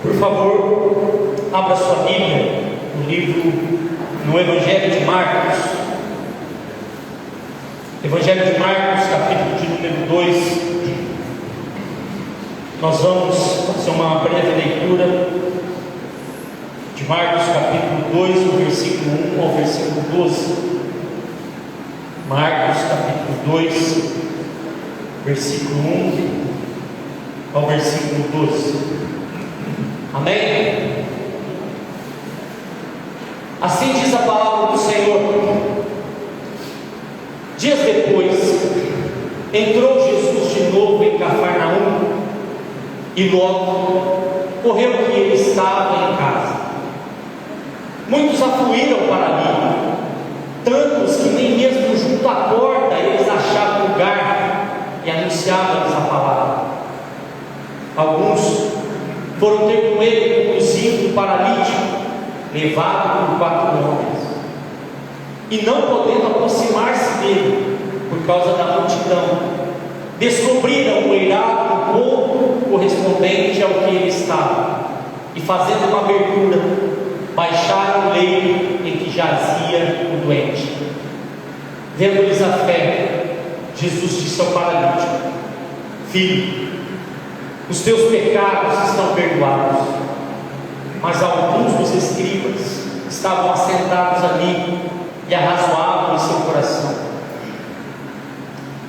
Por favor, abra sua Bíblia no Evangelho de Marcos. Evangelho de Marcos, capítulo de número 2. Nós vamos fazer uma breve leitura de Marcos, capítulo 2, do versículo 1 ao versículo 12. Marcos, capítulo 2, versículo 1 ao versículo 12. Amém? Assim diz a palavra do Senhor. Dias depois, entrou Jesus de novo em Cafarnaum, e logo correu que ele estava em casa. Muitos afluíram para ali, tantos que nem mesmo junto à porta eles achavam lugar, e anunciavam-lhes a palavra. Alguns foram ter com ele, conduzindo um paralítico, levado por 4 homens, e não podendo aproximar-se dele, por causa da multidão, descobriram o eirado no ponto correspondente ao que ele estava, e fazendo uma abertura, baixaram o leito em que jazia o doente. Vendo-lhes a fé, Jesus disse ao paralítico: Filho, os teus pecados estão perdoados. Mas alguns dos escribas estavam assentados ali e arrazoavam em seu coração: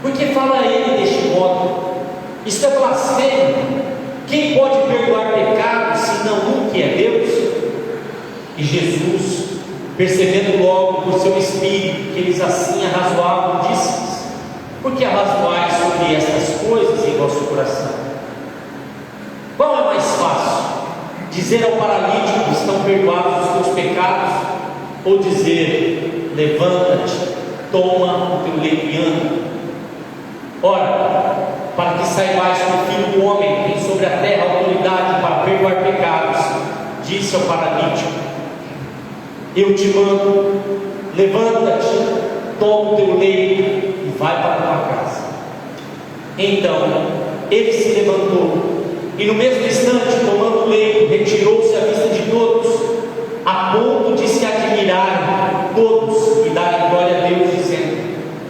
Por que fala ele deste modo? Isto é blasfêmia. Quem pode perdoar pecados senão um que é Deus? E Jesus, percebendo logo por seu espírito que eles assim arrazoavam, disse-lhes: Por que arrazoais sobre estas coisas em vosso coração? Qual é mais fácil? Dizer ao paralítico: Estão perdoados os teus pecados? Ou dizer: Levanta-te, toma o teu leito e anda? Ora, para que saibais que o Filho do Homem tem sobre a terra autoridade para perdoar pecados, disse ao paralítico: Eu te mando, levanta-te, toma o teu leito e vai para a tua casa. Então ele se levantou, e no mesmo instante, tomando o leito, retirou-se à vista de todos, a ponto de se admirarem todos e darem glória a Deus, dizendo: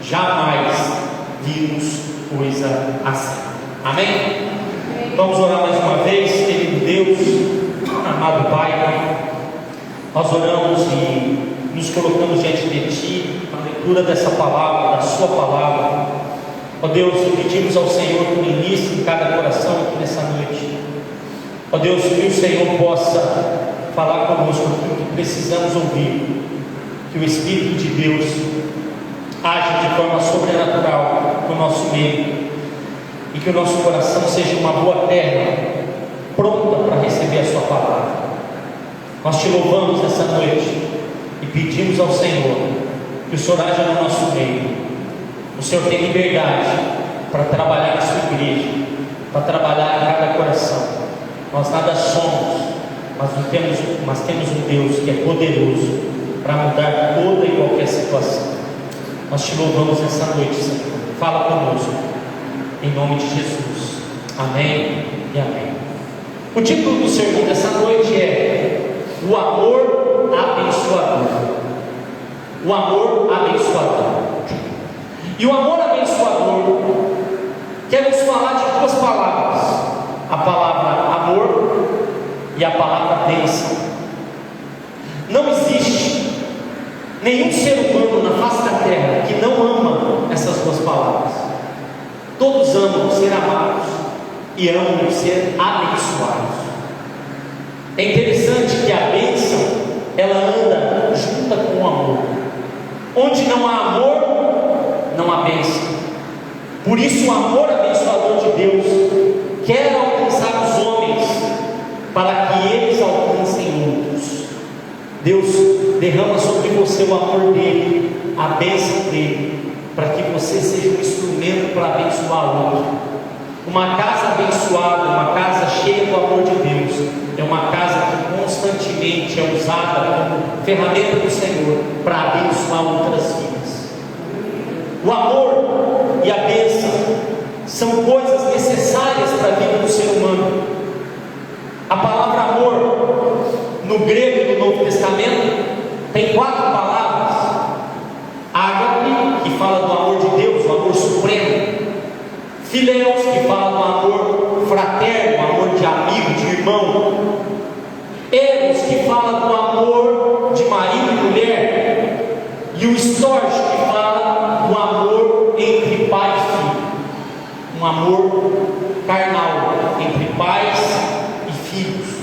Jamais vimos coisa assim. Amém? Vamos orar mais uma vez. Querido Deus, amado Pai, nós oramos e nos colocamos diante de Ti, na leitura dessa palavra, da Sua palavra. Ó Deus, pedimos ao Senhor que ministre em cada coração aqui nessa noite. Ó Deus, que o Senhor possa falar conosco aquilo que precisamos ouvir, que o Espírito de Deus age de forma sobrenatural no nosso meio, e que o nosso coração seja uma boa terra, pronta para receber a Sua palavra. Nós Te louvamos essa noite e pedimos ao Senhor que o Senhor haja no nosso meio. O Senhor tem liberdade para trabalhar na Sua igreja, para trabalhar em cada coração. Nós nada somos, mas temos um Deus que é poderoso para mudar toda e qualquer situação. Nós Te louvamos essa noite, Senhor. Fala conosco, em nome de Jesus. Amém e amém. O título do sermão dessa noite é O Amor Abençoador. O amor abençoador. E o amor abençoador quer nos falar de 2 palavras: a palavra amor e a palavra bênção. Não existe nenhum ser humano na face da terra que não ama essas 2 palavras. Todos amam ser amados e amam ser abençoados. É interessante que a bênção, ela anda junta com o amor. Onde não há amor, não há bênção. Por isso o amor abençoador de Deus quer alcançar os homens, para que eles alcancem outros. Deus derrama sobre você o amor dele, a bênção dele, para que você seja um instrumento para abençoar o outro. Uma casa abençoada, uma casa cheia do amor de Deus, é uma casa que constantemente é usada como ferramenta do Senhor para abençoar outras vidas. O amor e a bênção são coisas necessárias para a vida do ser humano. A palavra amor no grego do Novo Testamento, tem 4 palavras: ágape, que fala do amor de Deus, o amor supremo; fileus, que fala do amor fraterno, amor de amigo, de irmão; eros, que fala do amor de marido e mulher; e o storge, que fala do amor entre pai e filho, um amor carnal entre pais e filhos.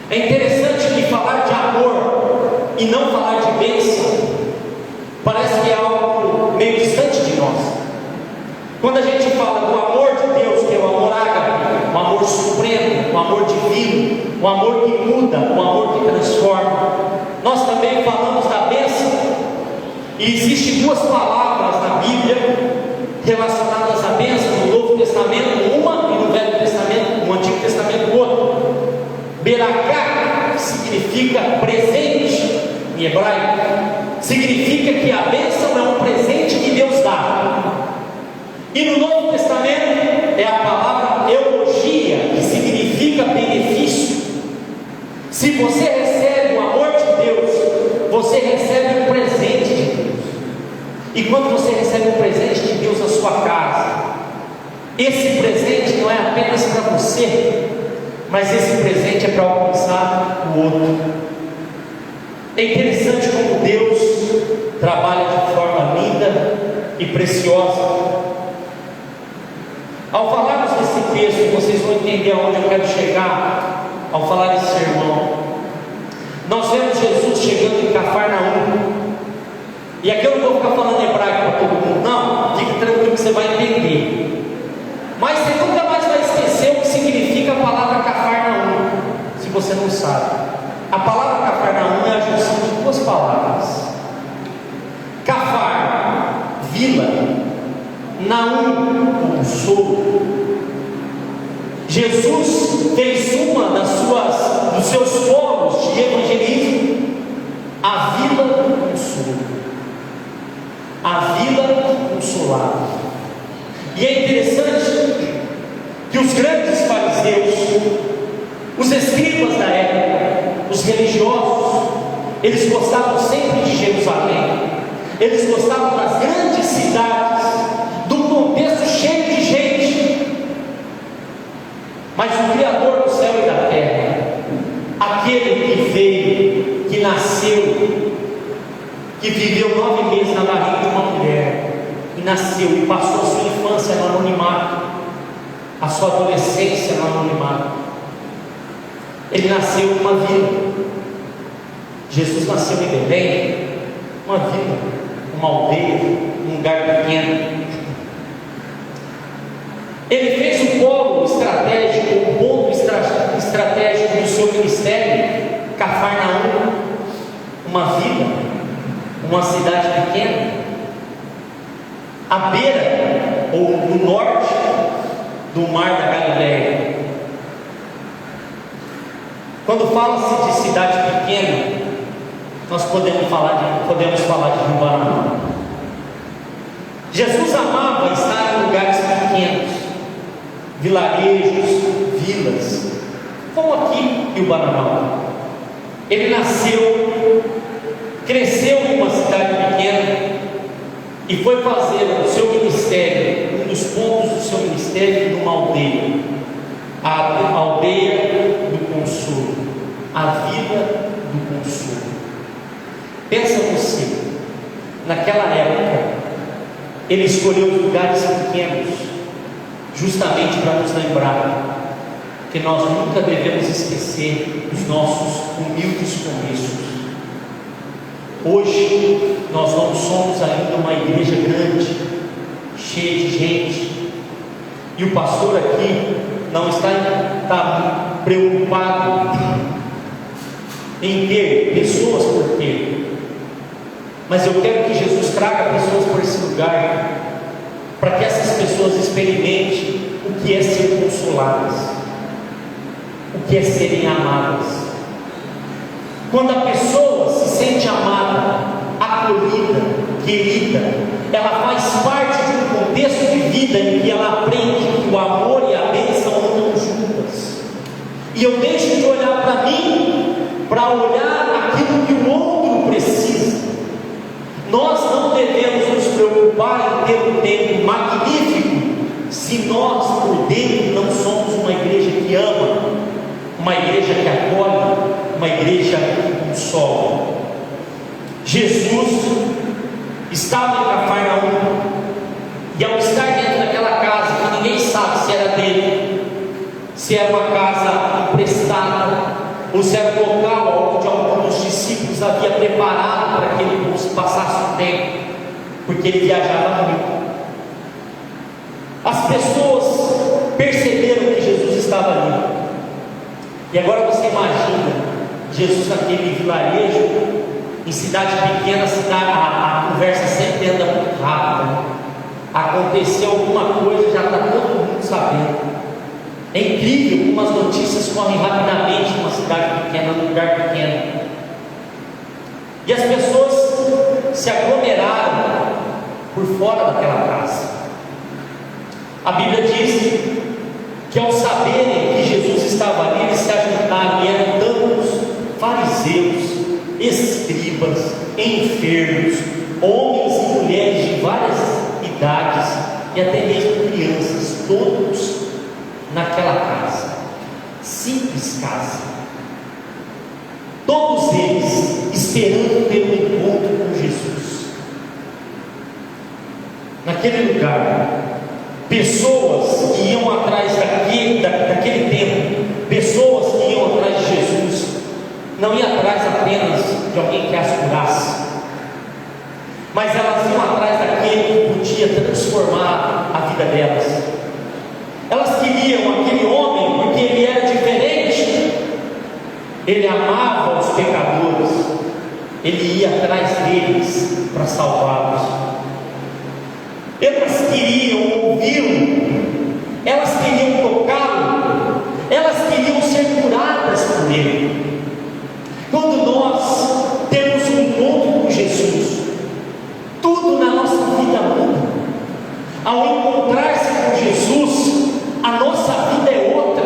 É interessante que falar de amor e não falar de bênção parece que é algo meio distante de nós. Quando a gente fala do amor de Deus, que é o amor ágape, o amor supremo, o amor divino, o amor que muda, o amor que transforma, nós também falamos da bênção. E existem 2 palavras na Bíblia relacionadas à bênção, no Novo Testamento uma, e no Velho Testamento, no Antigo Testamento outra. Beracá, que significa presente em hebraico, significa que a bênção é um presente que Deus dá. E no Novo Testamento é a palavra eulogia, que significa benefício. Se você recebe o amor de Deus, você recebe um presente de Deus. E quando você recebe um presente de Deus na sua casa, esse presente não é apenas para você, mas esse presente é para alcançar o outro. É interessante como Deus trabalha de forma linda e preciosa. Ao falarmos desse texto, vocês vão entender aonde eu quero chegar ao falar esse sermão. Nós vemos Jesus chegando em Cafarnaum. E aqui eu não vou ficar falando hebraico para todo mundo, não. Fique tranquilo que você vai entender. Mas você nunca mais vai esquecer o que significa a palavra Cafarnaum, se você não sabe. A palavra Cafarnaum é a junção de 2 palavras: Cafar, vila; Naum, consolo. Jesus fez uma dos seus polos de evangelismo a vila do consolo, a vila consolada. E é interessante que os grandes fariseus, os escribas da época, os religiosos, eles gostavam sempre de Jerusalém, eles gostavam das grandes cidades, do contexto cheio de gente. Mas o Criador do céu e da terra, aquele que veio, que nasceu, que viveu 9 meses na barriga de uma mulher, e nasceu e passou a sua infância no anonimato, a sua adolescência no anonimato. Ele nasceu em uma vila. Jesus nasceu em Belém, uma vila, uma aldeia, um lugar pequeno. Ele fez um polo estratégico, um ponto estratégico do seu ministério, Cafarnaum, uma vila, uma cidade pequena, à beira ou no norte do mar da Galileia. Quando fala-se de cidade pequena, nós podemos falar de Rio Paraná. Jesus amava estar em lugares pequenos, vilarejos, vilas, como aqui em Ubanabal. Ele nasceu, cresceu em uma cidade pequena e foi fazer o seu ministério, um dos pontos do seu ministério, numa aldeia, a aldeia do consolo, a vila do consolo. Pensa você, naquela época, ele escolheu os lugares pequenos, justamente para nos lembrar que nós nunca devemos esquecer os nossos humildes começos. Hoje nós não somos ainda uma igreja grande, cheia de gente, e o pastor aqui não está preocupado em ter pessoas por ter, mas eu quero que Jesus traga pessoas por esse lugar, para que essas pessoas experimentem o que é ser consoladas, o que é serem amadas. Quando a pessoa se sente amada, acolhida, querida, ela faz parte de um contexto de vida em que ela aprende que o amor e a bênção andam juntas. E eu deixo de olhar para mim para olhar aquilo que o outro precisa. Nós não devemos nos preocupar em ter um tempo magnífico se nós por dentro não somos uma igreja que ama, uma igreja que acolhe, uma igreja que consola. Jesus estava em Cafarnaum, e ao estar dentro daquela casa que ninguém sabe se era dele, se era uma casa emprestada, ou se era um local onde algum dos discípulos havia preparado para que ele passasse um tempo, porque ele viajava muito. As pessoas perceberam que Jesus estava ali. E agora você imagina Jesus naquele vilarejo, em cidade pequena, a conversa sempre anda muito rápida. Aconteceu alguma coisa, já está todo mundo sabendo. É incrível como as notícias correm rapidamente numa cidade pequena, num lugar pequeno. E as pessoas se aglomeraram por fora daquela casa. A Bíblia diz que ao saberem que Jesus estava ali, eles se ajuntaram, e eram tantos fariseus, escribas, enfermos, homens e mulheres de várias idades, e até mesmo crianças, todos naquela casa, simples casa, todos eles esperando ter um encontro com Jesus. Naquele lugar, pessoas que iam atrás daquele tempo, pessoas que iam atrás de Jesus, não iam atrás apenas de alguém que as curasse, mas elas iam atrás daquele que podia transformar a vida delas. Elas queriam aquele homem porque ele era diferente, ele amava os pecadores, ele ia atrás deles para salvá-los. Elas queriam ouvi-lo, elas queriam tocá-lo, elas queriam ser curadas por ele. Quando nós temos um encontro com Jesus, tudo na nossa vida muda. Ao encontrar-se com Jesus, a nossa vida é outra,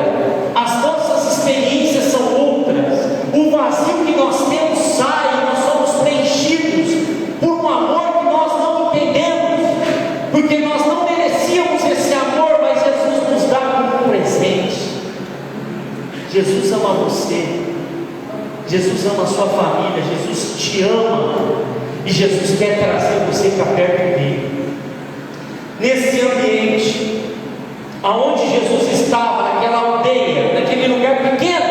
as nossas experiências são outras, o vazio que nós temos sai, e nós somos preenchidos por um amor que nós não entendemos, porque nós não merecíamos esse amor, mas Jesus nos dá como um presente. Jesus ama você, Jesus ama a sua família, Jesus te ama, e Jesus quer trazer você para perto dele. Nesse ambiente, aonde Jesus estava, naquela aldeia, naquele lugar pequeno,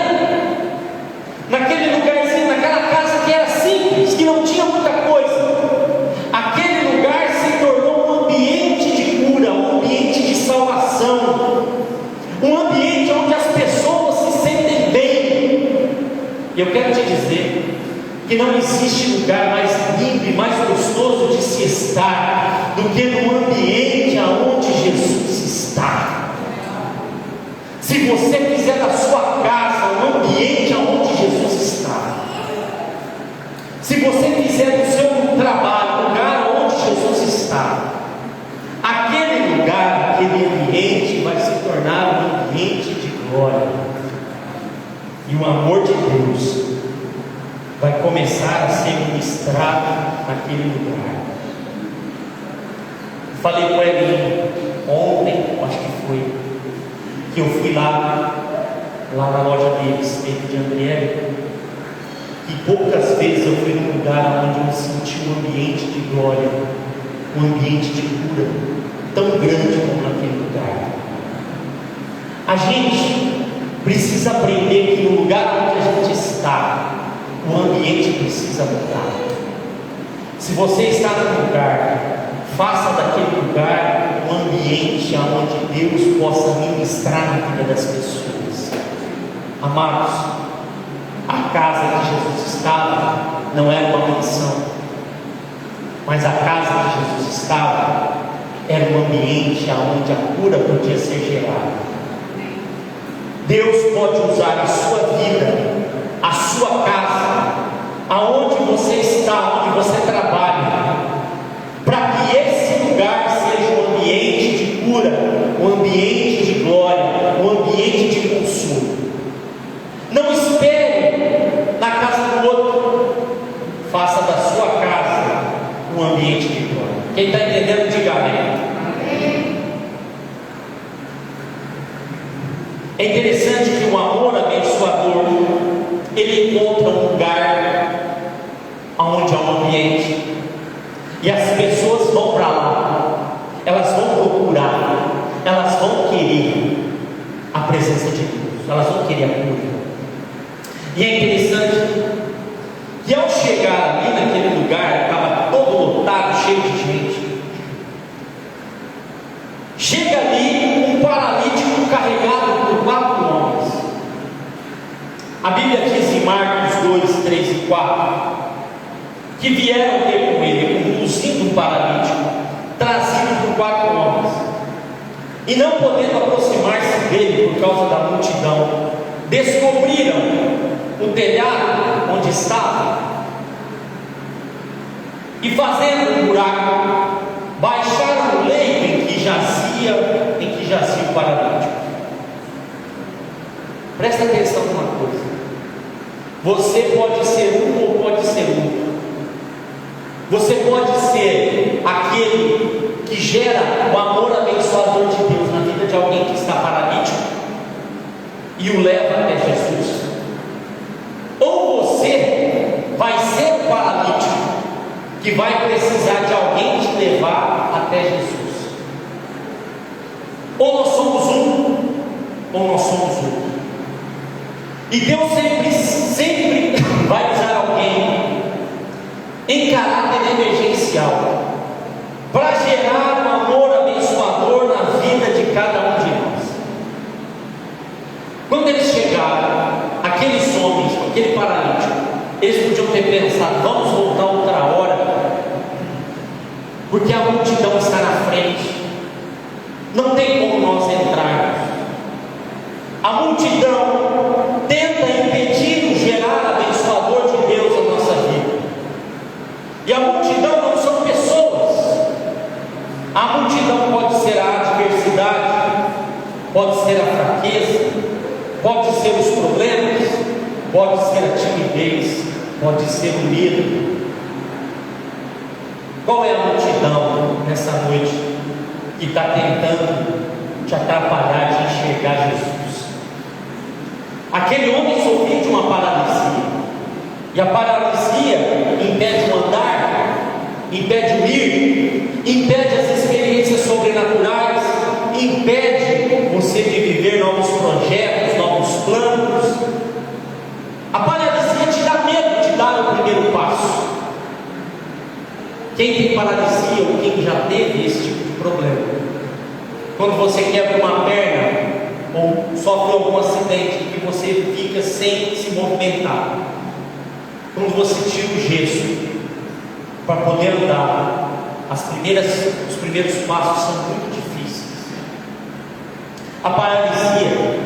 naquele lugarzinho, naquela casa que era simples, que não tinha muita coisa, aquele lugar se tornou um ambiente de cura, um ambiente de salvação, um ambiente onde as pessoas se sentem bem. E eu quero te dizer que não existe lugar mais lindo e mais gostoso de se estar do que no ambiente aonde Jesus está. Se você fizer da sua casa um ambiente aonde Jesus está, se você fizer do seu trabalho um lugar onde Jesus está, aquele lugar, aquele ambiente vai se tornar um ambiente de glória, e o amor de Deus vai começar a ser ministrado naquele lugar. Falei com ele ontem, acho que foi, que eu fui lá na loja deles, dentro de André, e poucas vezes eu fui num lugar onde eu senti um ambiente de glória, um ambiente de cura tão grande como naquele lugar. A gente precisa aprender que no lugar onde a gente está, o ambiente precisa mudar. Se você está num lugar, faça daquele lugar um ambiente onde Deus possa ministrar na vida das pessoas. Amados, a casa que Jesus estava não era uma mansão, mas a casa que Jesus estava era um ambiente onde a cura podia ser gerada. Deus pode usar a sua vida, a sua casa, aonde você está, onde você trabalha, para que esse lugar seja um ambiente de cura, um ambiente de glória, um ambiente de consolo. Não espere na casa Quem está entendendo, diga amém. É interessante que o amor abençoador, ele encontra um lugar onde há um ambiente, e as pessoas vão para lá, elas vão procurar, elas vão querer a presença de Deus, elas vão querer a cura. E é interessante que ao chegar ali naquele lugar, estava todo lotado, cheio de gente. Chega ali um paralítico carregado por 4 homens. A Bíblia diz em Marcos 2, 3 e 4 que vieram ter com ele, conduzindo um paralítico, trazido por 4 homens, e não podendo aproximar-se dele por causa da multidão, descobriram o telhado onde estava, e fazendo um buraco, baixaram o leito em que jazia o paralítico. Presta atenção numa coisa: você pode ser um ou pode ser outro. Você pode ser aquele que gera o amor abençoador de Deus na vida de alguém que está paralítico e o leva até Jesus, ou você vai ser o paralítico que vai precisar de alguém te levar até Jesus. Ou nós somos um, ou nós somos outro. E Deus sempre vai usar alguém em caráter emergencial para gerar um amor abençoador na vida de cada um de nós. Quando eles chegaram, aqueles homens, aquele paralítico, eles podiam ter pensado: vamos voltar outra hora, porque a multidão está na frente, não tem como nós entrarmos. A multidão tenta impedir o gerar abençoador de Deus na nossa vida, e a multidão não são pessoas. A multidão pode ser a adversidade, pode ser a fraqueza, pode ser os problemas, pode ser a timidez, pode ser o medo. Qual é a multidão nessa noite que está tentando te atrapalhar de enxergar Jesus? Aquele homem sofria de uma paralisia, e a paralisia impede o andar, impede o ir, impede as experiências sobrenaturais, impede você de viver novos projetos, novos planos. A paralisia te dá medo de dar o primeiro passo. Quem tem paralisia ou quem já teve esse tipo de problema, quando você quebra uma perna ou sofre algum acidente que você fica sem se movimentar, quando você tira o gesso para poder andar, os primeiros passos são muito difíceis. A paralisia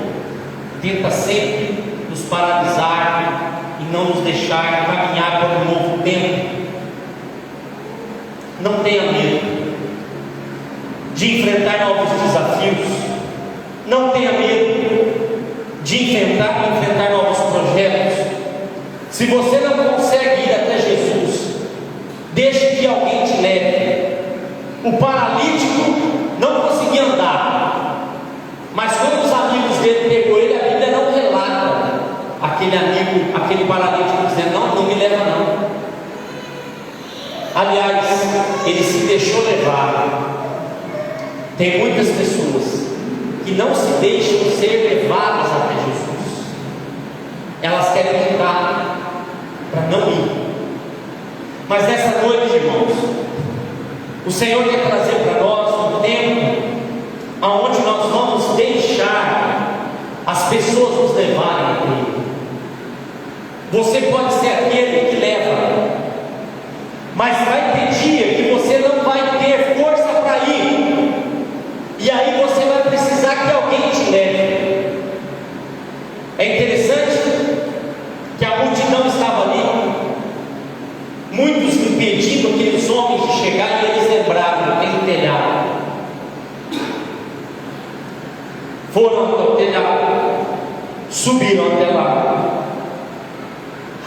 tenta sempre nos paralisar e não nos deixar caminhar para um novo tempo. Não tenha medo de enfrentar novos desafios. Não tenha medo de enfrentar novos projetos. Se você não consegue ir até Jesus, deixe que alguém te leve. O paralítico não conseguia andar, mas quando os amigos dele pegou ele, a Bíblia não relata aquele paralítico dizendo: não me leva não. Aliás, ele se deixou levar. Tem muitas pessoas que não se deixam ser levadas até Jesus. Elas querem ficar para não ir. Mas nessa noite, irmãos, o Senhor quer trazer para nós um tempo onde nós vamos deixar as pessoas nos levarem a Ele. Você pode ser aquele que leva, mas vai ter dia que você não vai ter força para ir, e aí você vai precisar que alguém te leve. É interessante que a multidão estava ali, muitos impedindo aqueles homens de chegar, e eles lembraram: tem um telhado. Foram até o telhado, subiram até lá,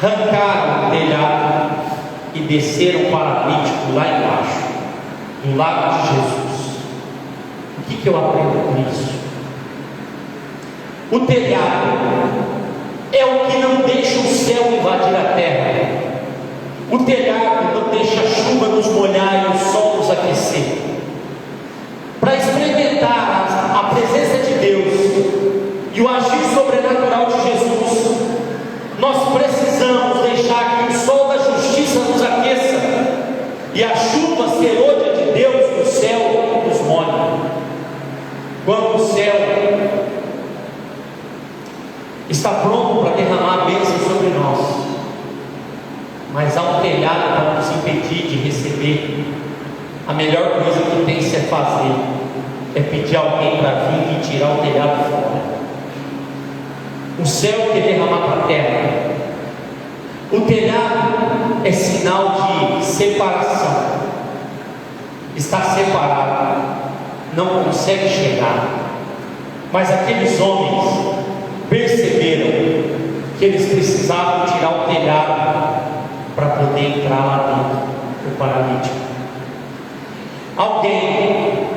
arrancaram o telhado e desceram o paralítico lá embaixo. do lado de Jesus. O que eu aprendo com isso? O telhado é o que não deixa o céu invadir a terra. O telhado não deixa a chuva nos molhar e o sol nos aquecer. Para experimentar a presença de Deus e o agir sobrenatural de Jesus, nós precisamos deixar que o sol da justiça nos aqueça e a chuva serôdia de Deus no céu nos molhe. Quando o céu está pronto para derramar a bênção sobre nós, mas há um telhado para nos impedir de receber, a melhor coisa que tem que se fazer é pedir alguém para vir e tirar o telhado fora. O céu quer derramar para a terra. O telhado é sinal de separação. Está separado, não consegue chegar. Mas aqueles homens perceberam que eles precisavam tirar o telhado para poder entrar lá dentro, o paralítico. Alguém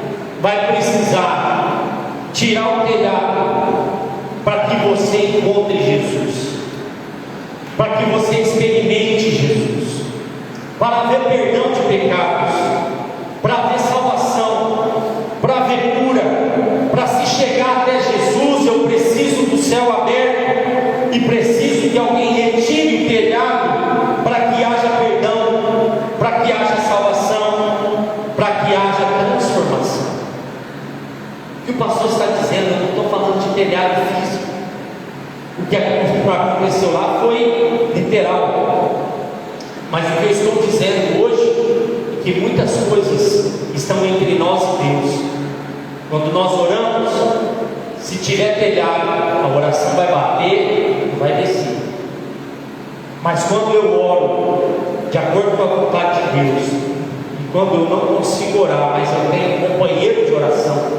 vai precisar tirar o telhado para que você encontre Jesus, para que você experimente Jesus, para ver perdão de pecados, para ver salvação, para ver cura. Para se chegar até Jesus, eu preciso do céu aberto e preciso que alguém retire o telhado para que haja perdão, para que haja salvação, para que haja transformação. O que o pastor está dizendo, eu não estou falando de telhado físico. O que aconteceu lá foi literal. Mas o que eu estou dizendo hoje é que muitas coisas estão entre nós e Deus. Quando nós oramos, se tiver telhado, a oração vai bater, vai descer. Mas quando eu oro de acordo com a vontade de Deus, e quando eu não consigo orar, mas eu tenho um companheiro de oração,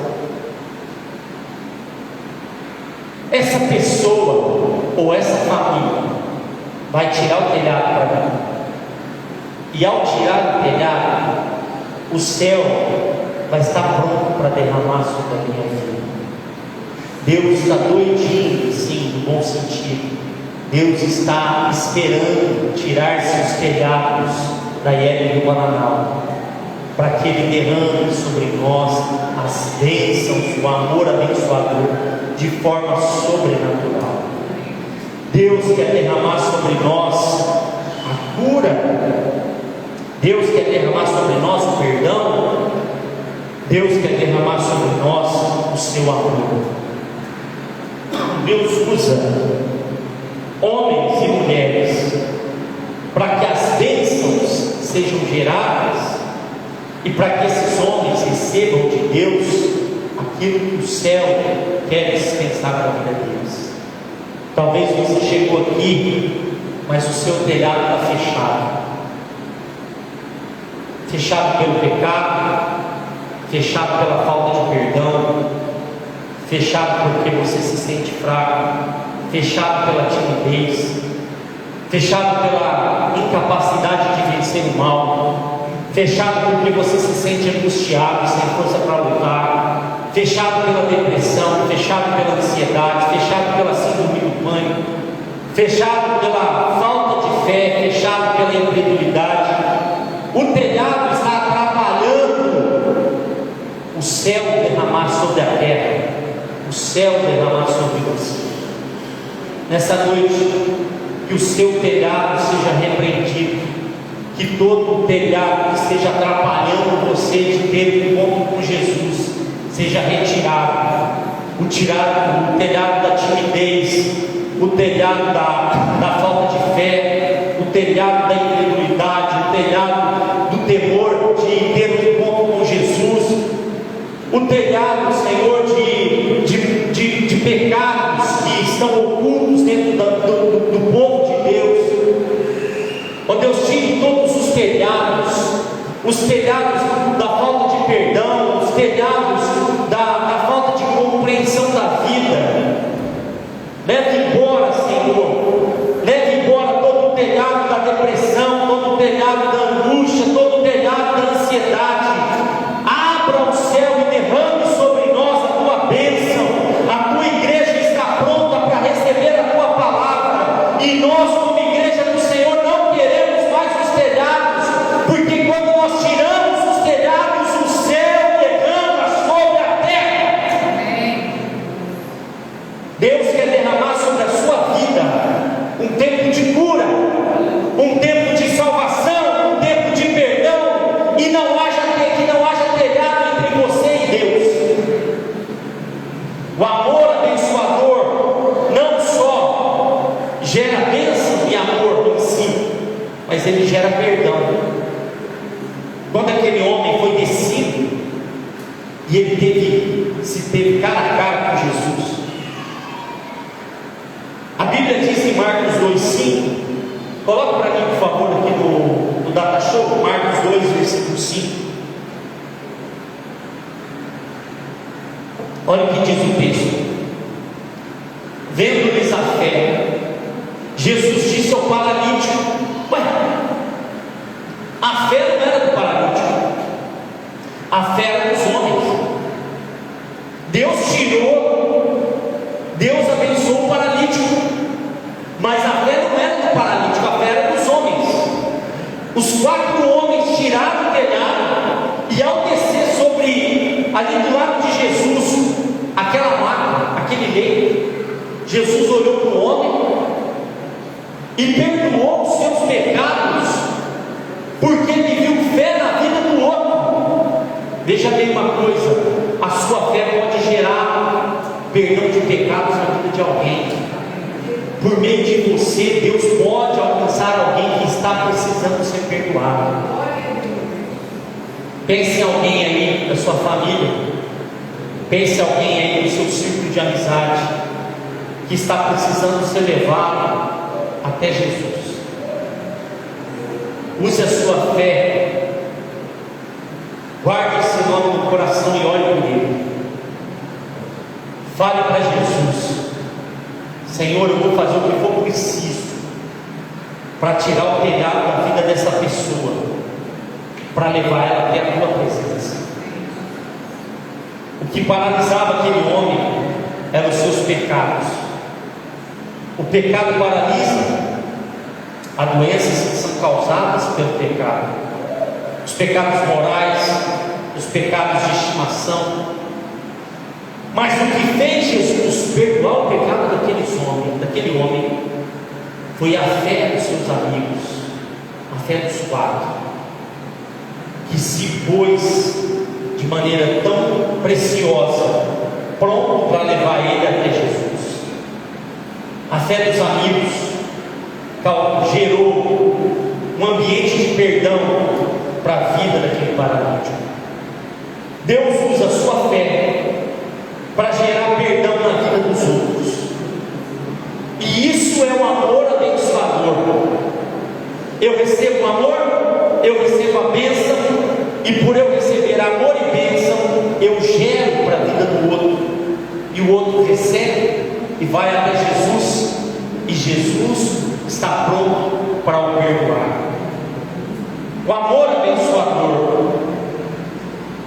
essa pessoa ou essa família vai tirar o telhado para mim. E ao tirar o telhado, o céu vai estar pronto para derramar sobre a minha vida. Deus está doidinho, sim, no bom sentido. Deus está esperando tirar seus telhados da Ilha do Bananal, para que Ele derrame sobre nós as bênçãos, o amor abençoador, de forma sobrenatural. Deus quer derramar sobre nós a cura. Deus quer derramar sobre nós o perdão. Deus quer derramar sobre nós o seu amor. Deus usa homens e mulheres para que as bênçãos sejam geradas e para que esses homens recebam de Deus aquilo que o céu quer dispensar na vida deles. Talvez você chegou aqui, mas o seu telhado está fechado. Fechado pelo pecado, fechado pela falta de perdão, fechado porque você se sente fraco, fechado pela timidez, fechado pela incapacidade de vencer o mal, fechado porque você se sente angustiado, sem força para lutar, fechado pela depressão, fechado pela ansiedade, fechado pela síndrome do pânico, fechado pela falta de fé, fechado pela incredulidade. O telhado está atrapalhando o céu derramar sobre a terra, o céu derramar sobre você. Nessa noite, que o seu telhado seja repreendido, que todo o telhado que esteja atrapalhando você de ter um encontro com Jesus seja retirado. O telhado da timidez, o telhado da falta de fé, o telhado da incredulidade, o telhado do temor de ter um encontro com Jesus, o telhado, Senhor, de pecados que estão ocultos dentro do povo de Deus. Ó Deus, tire todos os telhados da falta de perdão, os telhados da falta de compreensão da vida. Leve embora, Senhor, leve embora todo o telhado da depressão, todo o telhado da angústia, todo o telhado da ansiedade. gera bênção e amor em si, mas ele gera perdão. Quando aquele homem foi descido e ele teve cara a cara com Jesus, a Bíblia diz em Marcos 2,5, coloca para mim por favor aqui no Data Show, Marcos 2, versículo 5. Olha o que diz o texto: vendo-lhes a fé, Jesus disse ao paralítico: ué, a fé não era do paralítico, a fé era dos homens. Deus abençoou o paralítico, mas a fé não era do paralítico, a fé era dos homens. Os 4 homens tiraram o telhado, e ao descer sobre, ali do lado de Jesus, aquela maca, aquele leito, Jesus olhou para o homem e perdoou os seus pecados, porque ele viu fé na vida do outro. Veja bem uma coisa: a sua fé pode gerar perdão de pecados na vida de alguém. Por meio de você, Deus pode alcançar alguém que está precisando ser perdoado. Pense em alguém aí da sua família, pense em alguém aí no seu círculo de amizade que está precisando ser levado até Jesus. Use a sua fé, guarde esse nome no coração e olhe por ele. Fale para Jesus: Senhor, eu vou fazer o que for preciso para tirar o telhado da vida dessa pessoa, para levar ela até a tua presença. O que paralisava aquele homem eram os seus pecados. O pecado paralisa. Há doenças que são causadas pelo pecado, os pecados morais, os pecados de estimação. Mas o que fez Jesus perdoar o pecado daquele homem foi a fé dos seus amigos, a fé dos 4, que se pôs de maneira tão preciosa, pronto para levar ele até Jesus. A fé dos amigos gerou um ambiente de perdão para a vida daquele paralítico. Deus usa a sua fé para gerar perdão na vida dos outros, e isso é um amor abençoador. Eu recebo amor, eu recebo a bênção, e por eu receber amor e bênção, eu gero para a vida do outro, e o outro recebe e vai até Jesus, e Jesus está pronto para o perdoar. O amor abençoador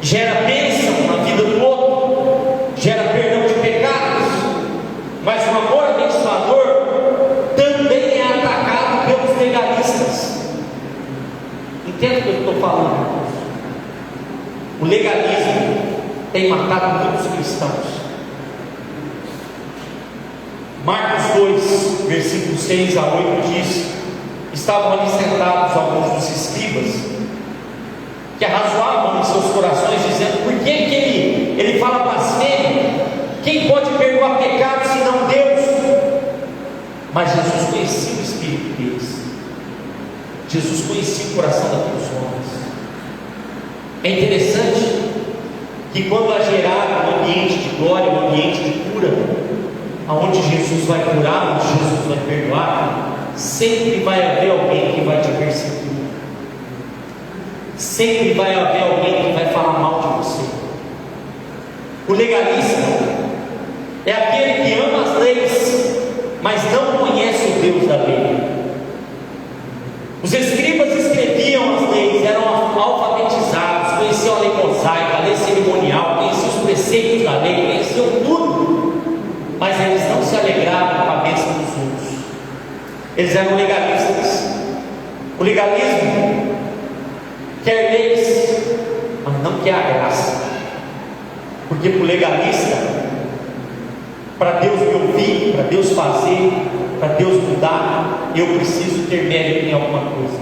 gera bênção na vida do outro, gera perdão de pecados, mas o amor abençoador também é atacado pelos legalistas. Entende o que eu estou falando? O legalismo tem matado muitos cristãos. Marcos 2, versículos 6 a 8 diz: estavam ali sentados alguns dos escribas, que arrazoavam em seus corações, dizendo: por que ele fala blasfêmia? Quem pode perdoar pecados senão Deus? Mas Jesus conhecia o espírito deles, Jesus conhecia o coração daqueles homens. É interessante que quando há gerado um ambiente de glória, um ambiente de cura, aonde Jesus vai curar, onde Jesus vai perdoar, sempre vai haver alguém que vai te perseguir, sempre vai haver alguém que vai falar mal de você. O legalista é aquele que ama as leis, mas não conhece o Deus da lei. Os escribas escreviam as leis, eram alfabetizados, conheciam a lei mosaica, a lei cerimonial, conheciam os preceitos da lei, conheciam tudo, mas eles não se alegravam com a bênção dos outros. Eles eram legalistas. O legalismo quer leis, mas não quer a graça, porque para o legalista, para Deus me ouvir, para Deus fazer, para Deus mudar, eu preciso ter mérito em alguma coisa.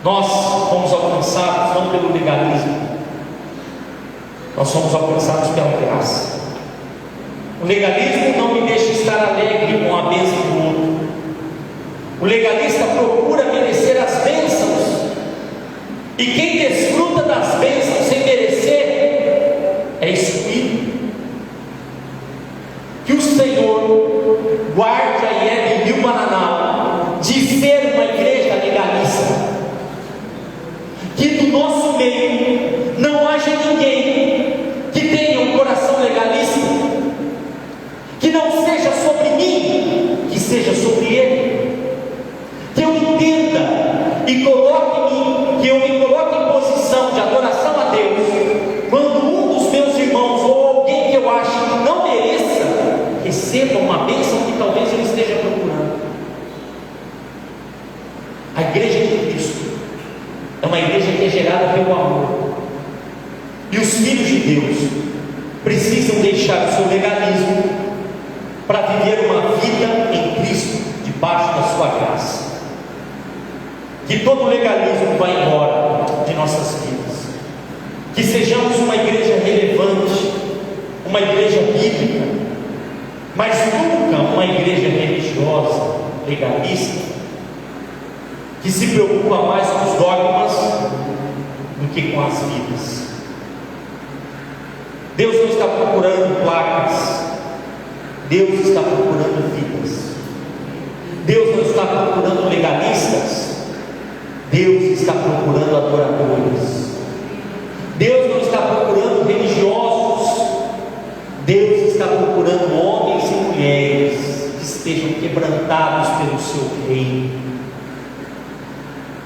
Nós fomos alcançados não pelo legalismo, nós somos alcançados pela graça. O legalismo não me deixa estar estar alegre com a bênção do outro. O legalista procura merecer as bênçãos, e quem desfruta das bênçãos sem merecer é excluído. Que o Senhor guarde a IEB Rio Paraná de ser uma igreja legalista. Que do nosso meio não haja ninguém que tenha um coração legalista, que não seja sobre mim, que seja sobre ele. Que eu entenda e que eu me coloque em posição de adoração a Deus quando um dos meus irmãos ou alguém que eu acho que não mereça receba uma bênção que talvez eu esteja procurando. A igreja de Cristo é uma igreja que é gerada pelo amor, e os filhos de Deus precisam deixar o seu legalismo para viver uma vida em Cristo, debaixo da sua graça. Que todo legalismo vá embora de nossas vidas, que sejamos uma igreja relevante, uma igreja bíblica, mas nunca uma igreja religiosa, legalista, que se preocupa mais com os dogmas do que com as vidas. Deus não está procurando placas, Deus está procurando vidas. Deus não está procurando legalistas, Deus está procurando adoradores. Deus não está procurando religiosos, Deus está procurando homens e mulheres que estejam quebrantados pelo seu reino.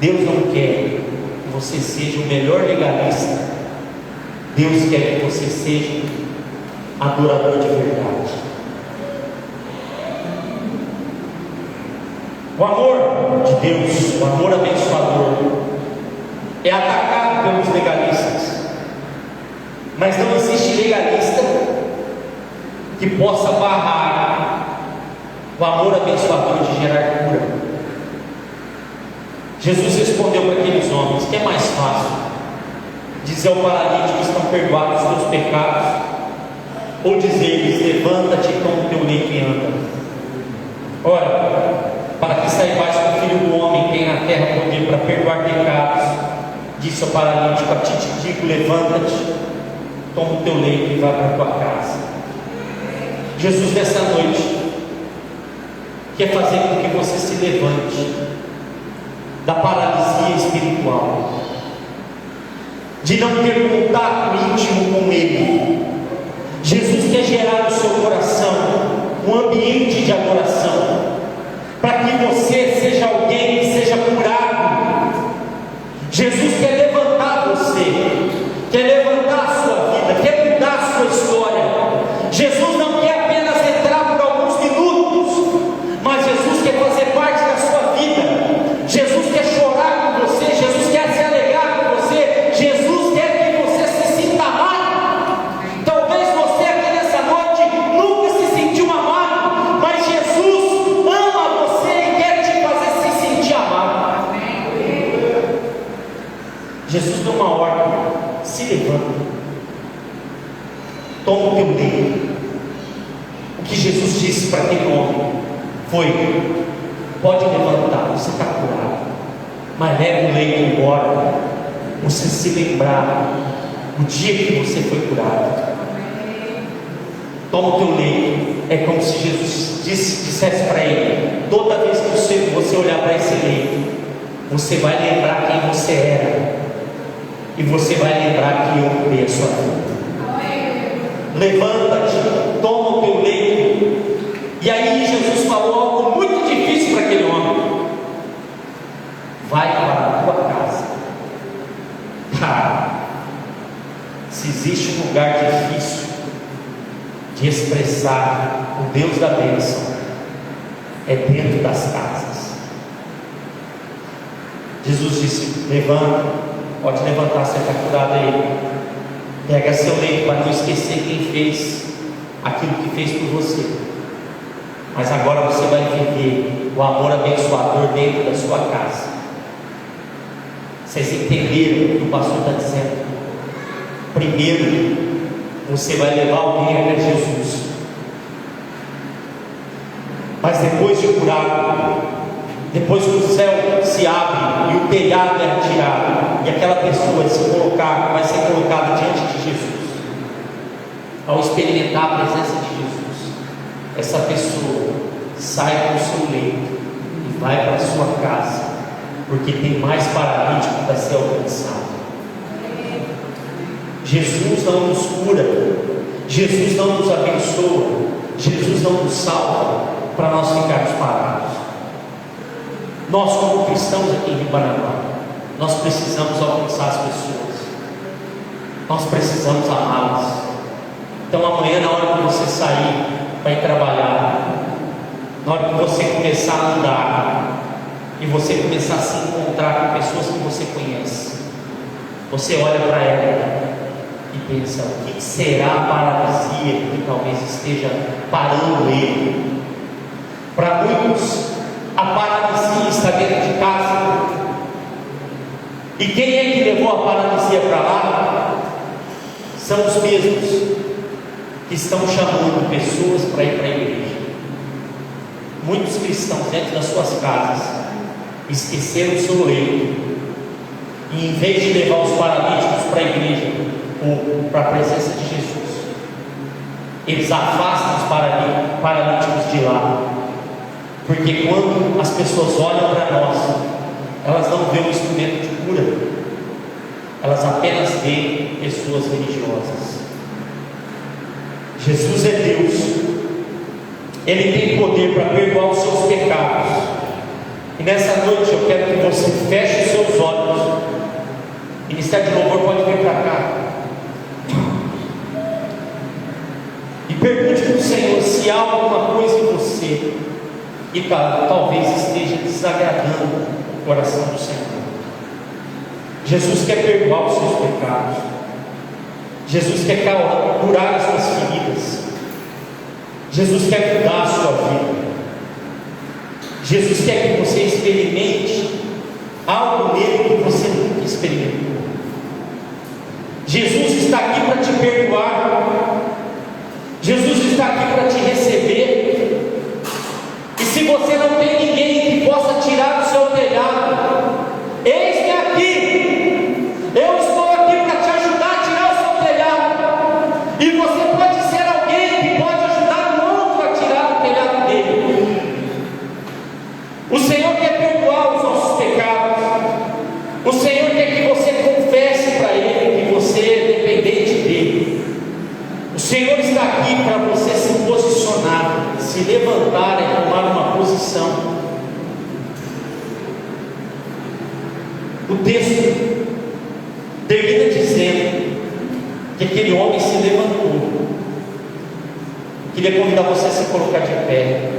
Deus não quer que você seja o melhor legalista, Deus quer que você seja adorador de verdade. O amor de Deus, o amor abençoador, é atacado pelos legalistas, mas não existe legalista que possa barrar o amor abençoador de gerar cura. Jesus respondeu para aqueles homens que é mais fácil dizer ao paralítico que estão perdoados os teus pecados, ou dizer-lhes: levanta-te, toma o teu leito e anda. Ora, para que saibais que o Filho do Homem tem na terra poder para perdoar pecados, disse ao paralítico: a ti te digo, levanta-te, toma o teu leito e vá para a tua casa. Jesus nessa noite quer fazer com que você se levante da paralisia espiritual, de não ter contato íntimo com Ele. Jesus quer gerar no seu coração um ambiente de adoração, para que você seja alguém que seja curado. Jesus quer levantar você, quer levantar a sua vida, quer mudar a sua história. Jesus não quer apenas entrar por alguns minutos, mas Jesus quer fazer parte da sua vida. Jesus quer chorar com você, Jesus quer se alegrar com você, Jesus quer que você se sinta amado. Talvez você aqui nessa noite nunca se sentiu amado, mas Jesus ama você e quer te fazer se sentir amado. Jesus deu uma ordem: se levanta, toma o teu leito. O que Jesus disse para aquele homem foi: pode levantar, você está curado, mas leve o leito embora, você se lembrar o dia que você foi curado. Toma o teu leito. É como se Jesus dissesse para ele: toda vez que você olhar para esse leito, você vai lembrar quem você era, e você vai lembrar que eu curei a sua vida. Levanta-te, toma o teu leito. E aí Jesus falou algo muito difícil para aquele homem: vai para a tua casa. Se existe um lugar difícil de expressar o Deus da bênção, é dentro das casas. Jesus disse: levanta, pode levantar, você está curado aí. Pega seu leito para não esquecer quem fez aquilo que fez por você. Mas agora você vai viver o amor abençoador dentro da sua casa. Vocês entenderam o que o pastor está dizendo? Primeiro, você vai levar alguém a Jesus. Mas depois de curado, depois que o céu se abre e o telhado é tirado, e aquela pessoa vai ser colocada diante de Jesus, ao experimentar a presença de Jesus, essa pessoa sai do seu leito e vai para a sua casa, porque tem mais paralítico para ser alcançado. Jesus não nos cura, Jesus não nos abençoa, Jesus não nos salva para nós ficarmos parados. Nós, como cristãos aqui em Ribanaguá, nós precisamos alcançar as pessoas, nós precisamos amá-las. Então amanhã, na hora que você sair para ir trabalhar, na hora que você começar a andar e você começar a se encontrar com pessoas que você conhece, você olha para ela e pensa: o que será a paralisia que talvez esteja parando ele? Para muitos, a paralisia está dentro de casa. E quem é que levou a paralisia para lá? São os mesmos que estão chamando pessoas para ir para a igreja. Muitos cristãos dentro das suas casas esqueceram o seu leito, e em vez de levar os paralíticos para a igreja ou para a presença de Jesus, eles afastam os paralíticos de lá. Porque quando as pessoas olham para nós, elas não veem um instrumento de cura, elas apenas veem pessoas religiosas. Jesus é Deus, Ele tem poder para perdoar os seus pecados. E nessa noite eu quero que você feche os seus olhos. O Ministério de Louvor pode vir para cá e pergunte para o Senhor se há alguma coisa em você e talvez esteja desagradando o coração do Senhor. Jesus quer perdoar os seus pecados, Jesus quer curar as suas feridas, Jesus quer mudar a sua vida, Jesus quer que você experimente algo nele que você nunca experimentou. Jesus está aqui para te perdoar, Jesus está aqui para te receber. E se você não tem ninguém que possa tirar do seu telhado, eis-me aqui, eu estou aqui para te ajudar a tirar o seu telhado. E você pode ser alguém que pode ajudar o outro a tirar o telhado dele. O Senhor quer perdoar os nossos pecados, o Senhor quer que você confesse para Ele que você é dependente dele. O Senhor está aqui para você se posicionar, se levantar e tomar uma posição. O texto termina dizendo que aquele homem se levantou. Queria convidar você a se colocar de pé.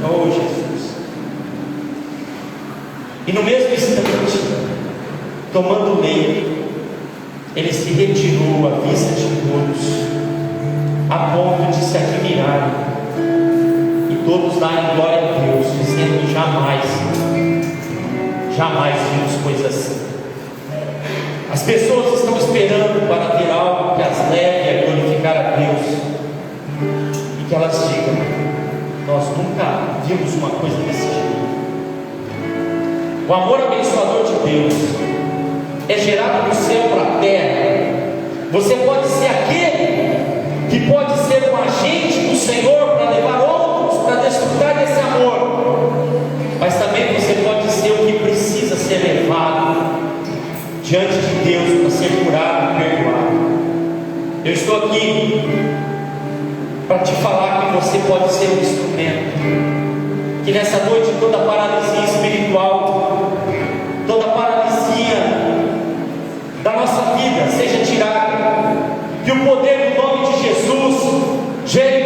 Oh Jesus! E no mesmo instante, tomando o leito, ele se retirou à vista de todos, a ponto de se admirarem, e todos darem glória a Deus, dizendo que jamais vimos coisa assim. As pessoas estão esperando para ter algo que as leve a glorificar a Deus, e que elas digam: nós nunca vimos uma coisa desse jeito. O amor abençoador de Deus é gerado do céu para a terra. Você pode ser aquele que pode ser um agente do Senhor para levar outros para desfrutar desse amor, mas também você pode ser o que precisa ser levado diante de Deus para ser curado e perdoado. Eu estou aqui para te falar que você pode ser um instrumento, que nessa noite toda paralisia espiritual, toda paralisia da nossa vida seja tirada, que o poder do nome de Jesus gere